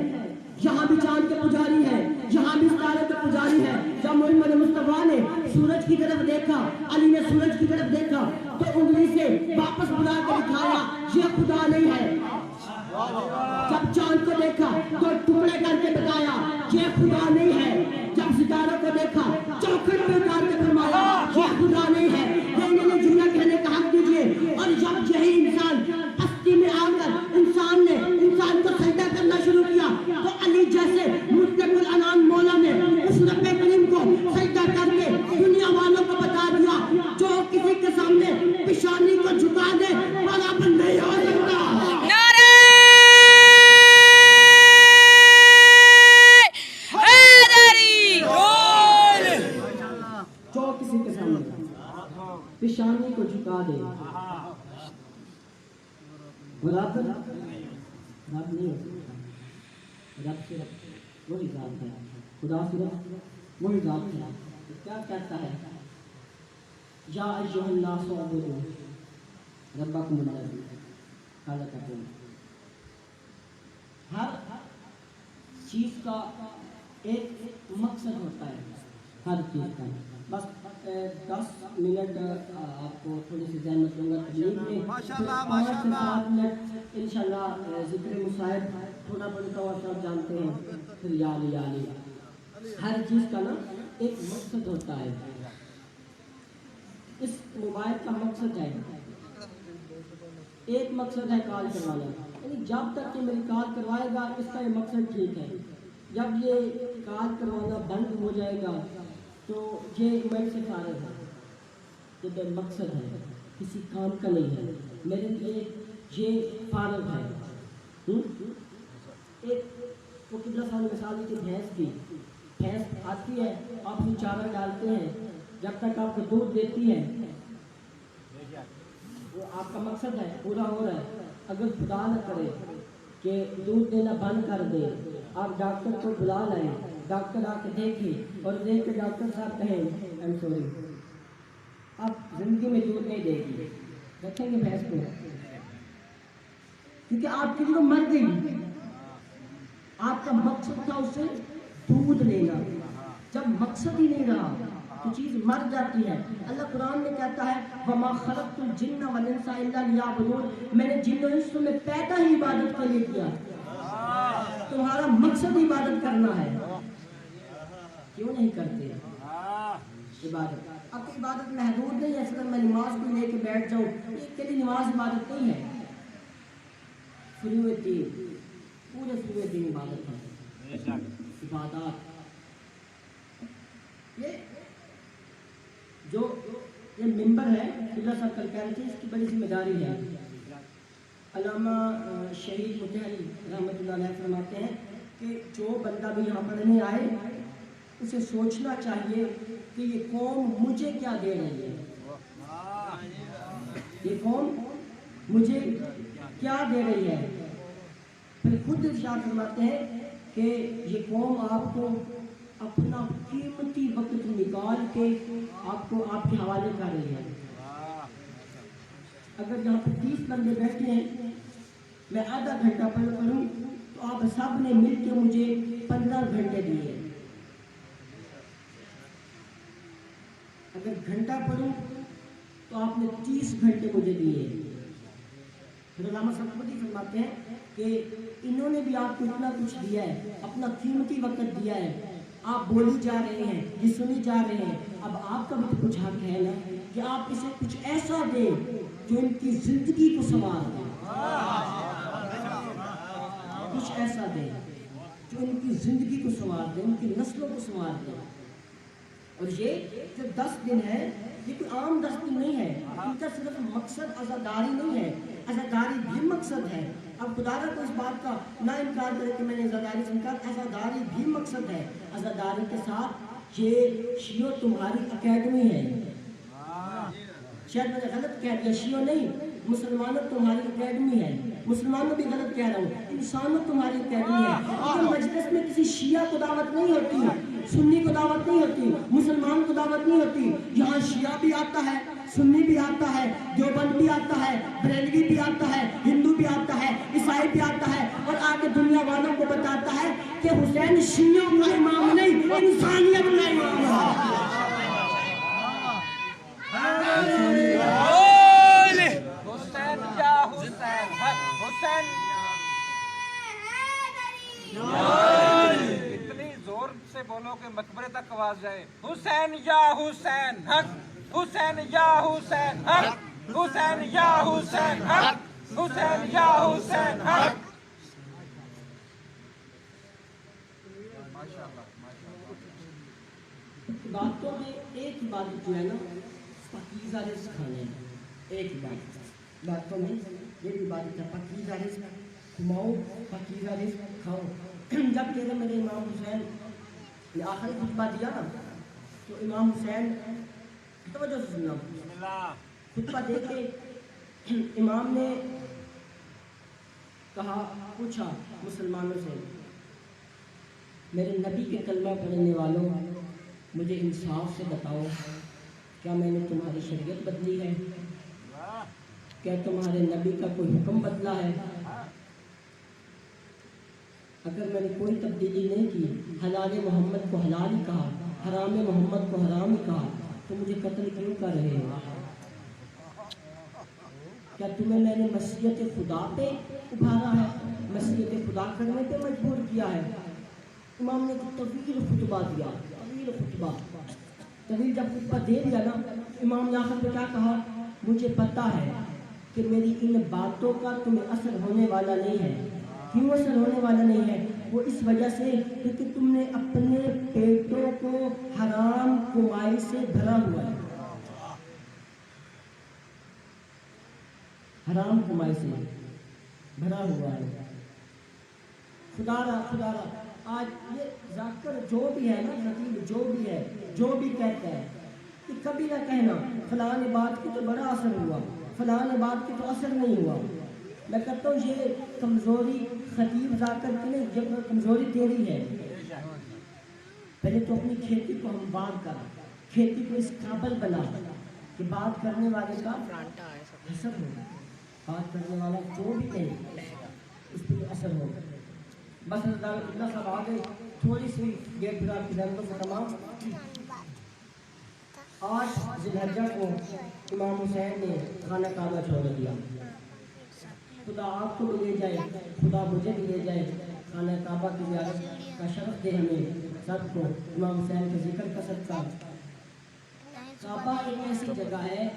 यहाँ भी चांद के पुजारी है, यहाँ भी सितारे के पुजारी है। जब मोहम्मद मुस्तफा ने सूरज की तरफ देखा, अली ने सूरज की तरफ देखा तो उंगली से वापस बुला कर दिखाया ये खुदा नहीं है। जब चांद को देखा तो टुकड़े करके बताया ये खुदा नहीं है। जब सितारों को देखा चौखट में उतार के फरमाया ये खुदा नहीं है। इन्हें जुमला कहने का हक दीजिए। और जब यही इंसान हस्ती में आकर इंसान को सजदा करना शुरू किया तो अली जैसे मुतलकुल अनाम मौला ने उस रब्बे करीम को सजदा करके दुनिया वालों को बता दिया जो किसी के सामने पेशानी को झुका दे बराबर नहीं हो सकता। जो किसी के सामने पेशानी को झुका दे बराबर रब नहीं हो सकता। रब सिर्फ वही जात है, खुदा सिर्फ वही जात है। तो क्या कहता है? या अय्युहन्नास उअ्बुदू रब्बकुमुल्लज़ी खलक़कुम। हर चीज़ का एक मकसद होता है, हर चीज़ का। बस 10 मिनट आपको थोड़ी सी ज़हमत लूँगा तकलीफ में, 5 से 7 मिनट इंशाल्लाह ज़िक्र मुसाहिब थोड़ा बहुत और सब जानते हैं। फिर याली हर चीज़ का ना एक मकसद होता है। इस मोबाइल का मकसद है, एक मकसद है कॉल करवाना, यानी जब तक ये मेरी कॉल करवाएगा इसका ये मकसद ठीक है। जब ये कॉल करवाना बंद हो जाएगा तो ये मैं से फारग है, ये बेमकसद है, किसी काम का नहीं है, मेरे लिए ये फारग है। एक वो कितना साल मिसाल दी थी भैंस की। भैंस आती है, आप उसमें चारा डालते हैं, जब तक आपको दूध देती है वो आपका मकसद है पूरा हो रहा है। अगर खुदा न करे कि दूध देना बंद कर दे, आप डॉक्टर को बुला लाएं, डॉक्टर आके देखे और देख के डॉक्टर साहब कहें आई एम सॉरी आप जिंदगी में दूध नहीं देगी, रखेंगे भैंस को, क्योंकि आपकी जो मर गई, आपका मकसद था उससे दूध लेना। जब मकसद ही नहीं रहा तो चीज़ मर जाती है। अल्लाह कुरान में कहता है वमा खलक़तुल जिन्ना वल इंसा इल्ला लियअबुदून, मैंने जिन्न और इंस में पैदा ही इबादत के लिए किया। तुम्हारा मकसद इबादत करना है, क्यों नहीं करते इबादत? अब इबादत महदूद नहीं है, अगर मैं नमाज को लेके बैठ जाऊँ एक के लिए नमाज इबादत नहीं है। पूरे दिन इबादत है, इबादत। ये मिंबर है, किबला साहब कल कह रहे थे, इसकी बड़ी जिम्मेदारी है। अल्लामा शहीद मुतहरी रहमतुल्लाह अलैह फरमाते हैं कि जो बंदा भी यहाँ पढ़ने आए उसे सोचना चाहिए कि ये कौम मुझे क्या दे रही है, ये कौम मुझे क्या दे रही है। फिर खुद इरशाद फरमाते हैं कि ये कौम आपको اپنا قیمتی وقت نکال کے آپ کو آپ کے حوالے کر رہی ہے. اگر یہاں پہ 30 بندے بیٹھے ہیں، میں آدھا گھنٹہ پڑھوں تو آپ سب نے مل کے مجھے 15 گھنٹے دیے. اگر گھنٹہ پڑھوں تو آپ نے 30 گھنٹے مجھے دیے. پھر علامہ سبکتی فرماتے ہیں کہ انہوں نے بھی آپ کو اتنا کچھ دیا ہے، اپنا قیمتی وقت دیا ہے. آپ بولی جا رہے ہیں، یہ سنی جا رہے ہیں. اب آپ کا بھی تو کچھ حق ہے نا کہ آپ اسے کچھ ایسا دیں جو ان کی زندگی کو سنوار دے. کچھ ایسا دیں جو ان کی زندگی کو سنوار دے، ان کی نسلوں کو سنوار دے. اور یہ جو 10 دن ہے یہ کوئی عام 10 دن نہیں ہے. ان کا صرف مقصد عزاداری نہیں ہے، عزاداری بھی مقصد ہے. اب خدا کو اس بات کا نہ انکار کرے کہ میں نے عزاداری سے انکار، عزاداری بھی مقصد ہے. عزاداری کے ساتھ یہ شیعہ تمہاری اکیڈمی ہے. شاید میں نے غلط کہہ دیا، شیعہ نہیں، مسلمانوں تمہاری اکیڈمی ہے. مسلمانوں بھی غلط کہہ رہا ہوں، انسانوں تمہاری اکیڈمی ہے. کیونکہ مجلس میں کسی شیعہ کو دعوت نہیں ہوتی، سنی کو دعوت نہیں ہوتی، مسلمان کو دعوت نہیں ہوتی. یہاں شیعہ بھی آتا ہے، سنی بھی آتا ہے، دیوبند بھی آتا ہے، بریلوی بھی آتا ہے، ہندو بھی آتا ہے، عیسائی بھی آتا ہے، اور آگے دنیا والوں کو بتاتا ہے کہ حسین شیعوں کا امام نہیں، انسانیت کا امام ہے. حسین یا حسین حسین اتنی زور سے بولو کہ مقبرے تک آواز جائے. حسین یا حسین حق، حسین یا حسین حق، حسین یا حسین حق، حسین یا حسین حق. باتوں میں ایک عبادت جو ہے نا پاکیزہ رزق کھانے ہے. ایک عبادت باتوں میں یہ عبادت ہے، پاکیزہ رزق کماؤ، پاکیزہ رزق کھاؤ. جب کہ میرے امام حسین نے آخری خطبہ دیا نا تو امام حسین توجہ سے سننا، خطبہ دے کے امام نے کہا، پوچھا مسلمانوں سے، میرے نبی کے کلمہ پڑھنے والوں مجھے انصاف سے بتاؤ، کیا میں نے تمہاری شریعت بدلی ہے؟ کیا تمہارے نبی کا کوئی حکم بدلا ہے؟ اگر میں نے کوئی تبدیلی نہیں کی، حلال محمد کو حلال ہی کہا، حرام محمد کو حرام ہی کہا، تو مجھے قتل کیوں کر رہے ہو؟ کیا تمہیں میں نے مشیت خدا پہ ابھارا ہے، مشیت خدا کرنے پہ مجبور کیا ہے؟ امام نے ایک طویل خطبہ دیا، طویل جب خطبہ دے دیا نا، امام نے آخر پہ کیا کہا، مجھے پتا ہے کہ میری ان باتوں کا تمہیں اثر ہونے والا نہیں ہے. کیوں اثر ہونے والا نہیں ہے؟ وہ اس وجہ سے کیونکہ تم نے اپنے پیٹوں کو حرام کمائی سے بھرا ہوا ہے. حرام کمائی سے بھرا ہوا ہے. خدا را آج یہ ذاکر جو بھی ہے نا، خطیب جو بھی ہے، جو بھی کہتا ہے کہ کبھی نہ کہنا فلاں بات کی تو بڑا اثر ہوا، فلاں بات کی تو اثر نہیں ہوا. میں کہتا ہوں یہ کمزوری خطیب ذاکر کی نہیں، یہ کمزوری تیری ہے. پہلے تو اپنی کھیتی کو ہموار کر، کھیتی کو اس قابل بنا کہ بات کرنے والے کا اثر ہو، بات کرنے والا جو بھی کہے اس پہ اثر ہو. بس اللہ صاحب آ گئے، تھوڑی سی ڈیٹ گزار کی ضرورت سے تمام. 8 ذی الحجہ کو امام حسین نے خانہ کعبہ چھوڑ دیا. خدا آپ کو بھی لے جائے، خدا مجھے بھی لے جائے، خانہ کعبہ کی زیارت کا شرف دے ہمیں سب کو، امام حسین کے ذکر کا صدقہ. کعبہ ایک ایسی جگہ ہے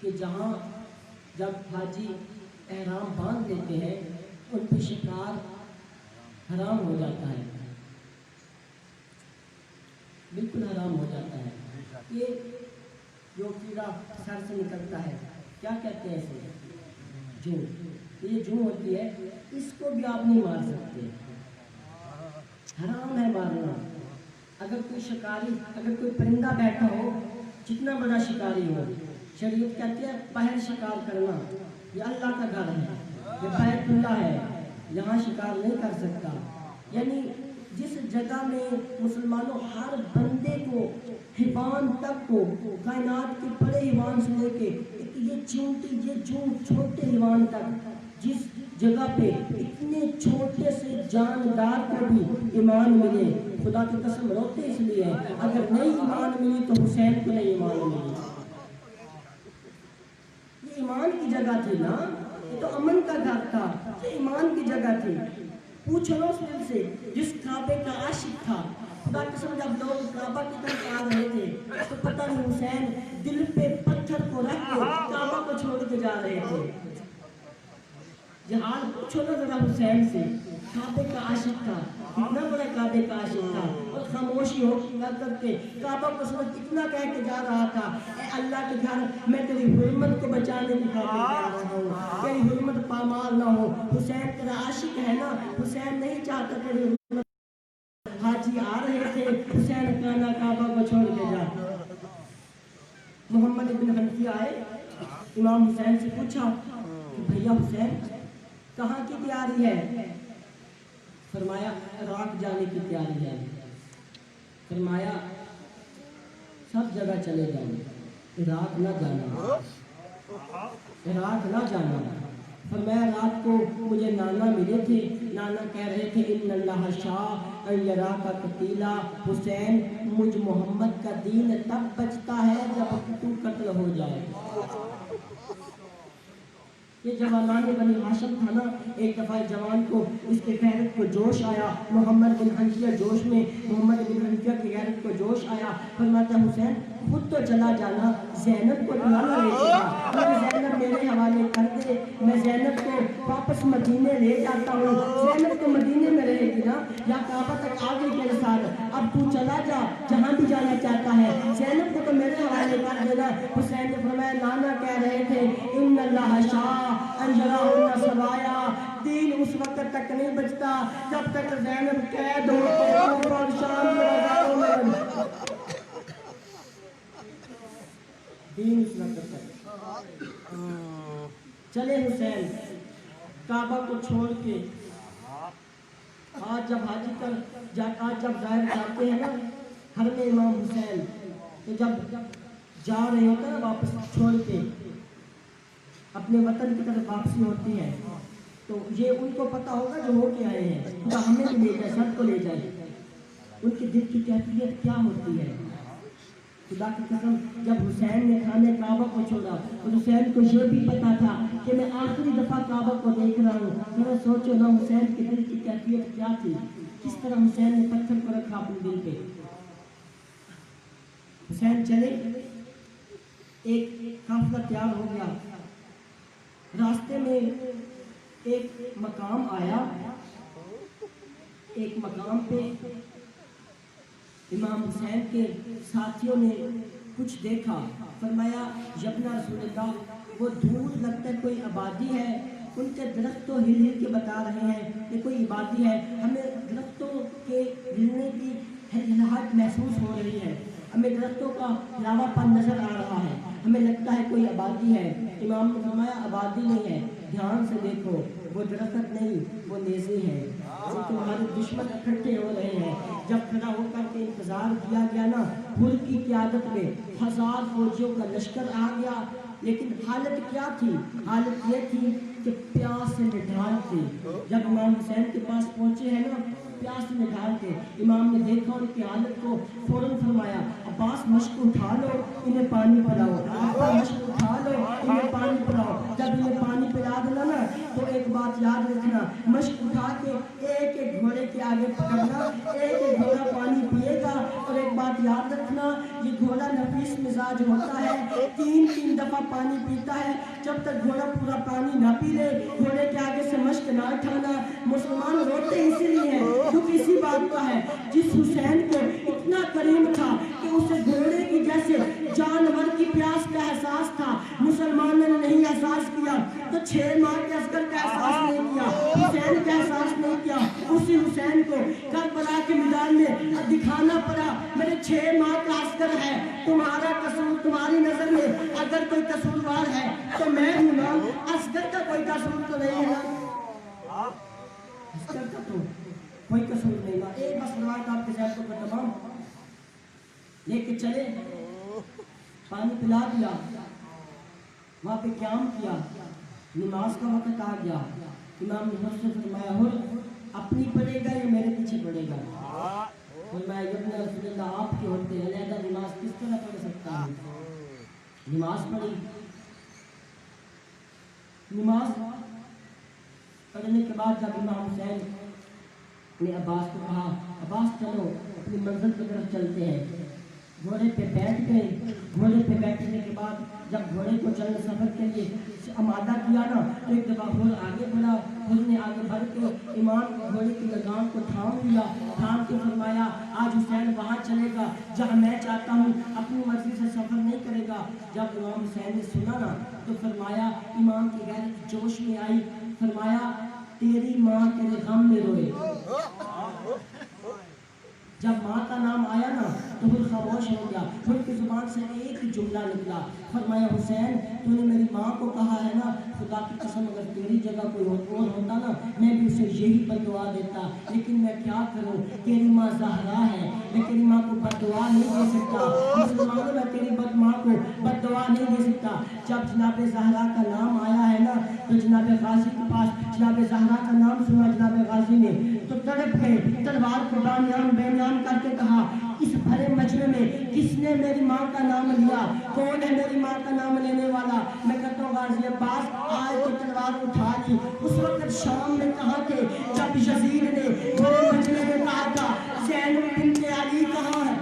کہ جہاں جب حاجی احرام باندھ لیتے ہیں ان پہ شکار حرام ہو جاتا ہے، بالکل حرام ہو جاتا ہے. یہ جو کیڑا سر سے نکلتا ہے کیا کہتے ہیں اسے؟ جوں. یہ جوں ہوتی ہے، اس کو بھی آپ نہیں مار سکتے، حرام ہے مارنا. اگر کوئی شکاری، اگر کوئی پرندہ بیٹھا ہو، جتنا بڑا شکاری ہو، شریعت کہتی ہے باہر شکار کرنا، یہ اللہ کا گھر ہے، یہ بیت اللہ ہے، یہاں شکار نہیں کر سکتا. یعنی جس جگہ میں مسلمانوں ہر بندے کو حیوان تک کو کائنات کے بڑے حیوان سے لے کے یہ چونٹی یہ چھوٹے حیوان تک جس جگہ پہ اتنے چھوٹے سے جاندار کو بھی ایمان ملے، خدا کی قسم روتے اس لیے اگر نہیں ایمان ملی تو حسین کو نہیں ایمان ملی۔ یہ ایمان کی جگہ تھی نا، یہ تو امن کا گھر تھا، یہ ایمان کی جگہ تھی۔ پوچھو نا اس دل سے جس کعبے کا عاشق تھا، خدا کی قسم جب لوگ کعبہ کی طرف آ رہے تھے تو پتہ نہیں حسین دل پہ پتھر کو رکھ کے کعبہ کو چھوڑ کے جا رہے تھے۔ جہاں پوچھو نا ذرا حسین سے، کعبے کا عاشق تھا، کتنا بڑا کعبے کا عاشق تھا، اور خاموشی ہو کر کے کعبہ کو سمجھ کتنا کہہ کے جا رہا تھا، اے اللہ کے گھر میں تیری حرمت کو بچانے کی خاطر جا رہا ہوں، تیری حرمت پامال نہ ہو۔ حسین تیرا عاشق ہے نا، حسین نہیں چاہتا تیری حرمت۔ حاجی آ رہے تھے، حسین کانا کعبہ کو چھوڑ کے جا۔ محمد بن حنفیہ آئے، امام حسین سے پوچھا کہ بھیا حسین کہاں کی تیاری ہے؟ فرمایا عراق جانے کی تیاری ہے۔ فرمایا سب جگہ چلے جاؤ، عراق نہ جانا، عراق نہ جانا۔ فرمایا رات کو مجھے نانا ملے تھے، نانا کہہ رہے تھے ان اللہ شاء ان یراک قتیلا، حسین مجھ محمد کا دین تب بچتا ہے جب تو قتل ہو جائے۔ یہ جوانان بنی ہاشم تھا نا، ایک دفعہ جوان کو اس کے غیرت کو جوش آیا، محمد بن حنفیہ جوش میں، محمد بن حنفیہ کی غیرت کو جوش آیا، فرماتا حسین خود تو چلا جانا، زینب کو نہ لے جانا، مجھے زینب میرے حوالے کر دے، میں زینب کو واپس مدینے لے جاتا ہوں، زینب تو مدینے میں رہے گی نا، یا کعبہ تک آ گئی میرے ساتھ، اب تو چلا جا جہاں بھی جانا چاہتا ہے، زینب کو تو میرے حوالے کر دینا۔ حسین نے فرمایا نانا کہہ رہے تھے ان اللہ شاء انجراؤنا سوایا، دین اس وقت تک نہیں بچتا جب تک زینب قید ہو کے اور شام کے بازاروں میں، دین اس وقت تک۔ چلے حسین کعبہ کو چھوڑ کے آج جب حاجی کر آج جب ظاہر جاتے ہیں نا حرم امام حسین، تو جب جا رہے ہوتے ہیں نا واپس چھوڑ کے اپنے وطن کی طرف واپسی ہوتی ہے، تو یہ ان کو پتہ ہوگا جو ہو کے آئے ہیں، خدا ہمیں بھی لے جائے، سب کو لے جائے، ان کے دل کی کیفیت کیا ہوتی ہے۔ خدا کی قسم جب حسین نے خانہ کعبہ کو چھوڑا تو حسین کو یہ بھی پتا تھا کہ میں آخری دفعہ کعبہ کو دیکھ رہا ہوں، ذرا سوچو نا حسین کے دل کی کیفیت کیا تھی، کس طرح حسین نے پتھر کو رکھا اپنے دل پہ۔ حسین چلے، ایک قافلہ تیار ہو گیا، راستے میں ایک مقام آیا، ایک مقام پہ امام حسین کے ساتھیوں نے کچھ دیکھا، فرمایا یبنا رسول اللہ وہ دور لگتا ہے کوئی آبادی ہے، ان کے درخت تو ہل ہل کے بتا رہے ہیں کہ کوئی آبادی ہے، ہمیں درختوں کے ہلنے کی ہلہٹ محسوس ہو رہی ہے، ہمیں درختوں کا لاوا پن نظر آ رہا ہے، ہمیں لگتا ہے کوئی آبادی ہے۔ امام نے فرمایا آبادی نہیں ہے، دھیان سے دیکھو وہ درخت نہیں وہ نیزے ہیں، وہ تمہارے دشمن اکٹھے ہو رہے ہیں۔ جب کھڑا ہو کر کے انتظار کیا گیا نا، حر کی قیادت میں 1000 فوجیوں کا لشکر آ گیا، لیکن حالت کیا تھی؟ حالت یہ تھی کہ پیاس سے نڈھال تھی۔ جب امام حسین کے پاس پہنچے ہیں نا پیاس سے نڈھال تھے، امام نے دیکھا ان کی حالت کو، فوراً فرمایا عباس مشک اٹھا لو انہیں پانی پلاؤ، عباس مشک اٹھا لو انہیں پانی پلاؤ۔ جب انہیں پانی پلا دینا نا تو ایک بات یاد رکھنا، مشک اٹھا کے ایک ایک گھوڑے کے آگے پکڑنا، ایک ایک گھوڑا پانی پیے گا، اور ایک بات یاد رکھنا یہ گھوڑا نفیس مزاج ہوتا ہے، 3 دفعہ پانی پیتا ہے، جب تک گھوڑا پورا پانی نہ پی لے گھوڑے کے آگے سے مشک نہ اٹھانا۔ مسلمان روتے اسی لیے ہیں، دکھ اسی بات کا ہے، جس حسین کو اتنا کریم تھا کہ اسے گھوڑے کی جیسے جانور کی پیاس کا احساس تھا، مسلمانوں نے نہیں احساس کیا، تو 6 ماہ کے عسکر کا احساس نہیں کیا، حسین کا احساس نہیں کیا۔ اسی حسین کو کربلا کے میدان میں دکھانا پڑا، میرے 6 ماہ کا عسکر ہے، تمہارا قصور تمہاری نظر میں اگر کوئی قصوروار ہے تو میں ہوں نا، عسکر کا کوئی قصور تو نہیں ہے نا، عسکر کا تو कोई कसूर नहीं था। एक बस रवायत आपके साथ को तमाम लेके चले, पानी पिला दिया, वहाँ पे क्याम किया, नमाज का वक्त आ गया। इमाम ने मुझसे फरमाया हो अपनी पढ़ेगा या मेरे पीछे पढ़ेगा? फरमाया इब्न रसूलुल्लाह आपके होते अलहदा नमाज किस तरह पढ़ सकता है? नमाज पढ़ी। नमाज पढ़ने के बाद जब इमाम हुसैन ने अब्बास को कहा अब्बास चलो अपनी मंजिल की तरफ चलते हैं, घोड़े पे बैठ गए। घोड़े पे बैठने के बाद जब घोड़े को चलने सफर के लिए आमादा किया ना, तो एक दफा घोड़ा आगे बढ़ा, घोड़े ने आगे बढ़ के इमाम घोड़े की लगाम को थाम लिया, थाम के फरमाया आज हुसैन वहाँ चलेगा जहाँ मैं चाहता हूँ, अपनी मर्जी से सफर नहीं करेगा। जब इमाम हुसैन ने सुना ना तो फरमाया इमाम की गैरत जोश में आई, फरमाया तेरी माँ तेरे गम में रोए। जब माँ का नाम आया ना तो फिर खामोश हो गया, फिर की जुबान से एक ही जुमला निकला, फरमाया हुसैन तूने मेरी माँ को कहा है ना, खुदा की कसम अगर तेरी जगह कोई और होता ना मैं भी उसे यही बददुआ देता, लेकिन मैं क्या करूँ, तेरी माँ ज़हरा है, मैं तेरी माँ को बददुआ नहीं दे सकता। मुसलमानों में तेरी माँ को बददुआ नहीं दे सकता। जब जनाब ज़हरा का नाम आया है ना तो जनाब गाजी के पास जनाब ज़हरा का नाम सुना जनाब गाजी ने तो तड़प गए, तलवार को बेनाम करके कहा इस भरे मजमे में किसने मेरी माँ का नाम लिया, कौन है मेरी माँ का नाम लेने वाला? मैं कहता हूँ गाजी अब्बास आज तो तलवार उठा ली। उस वक्त शाम में कहा थे जब यजीद ने भरे मजमे में कहा था ज़ैनब बिन्त अली कहाँ है,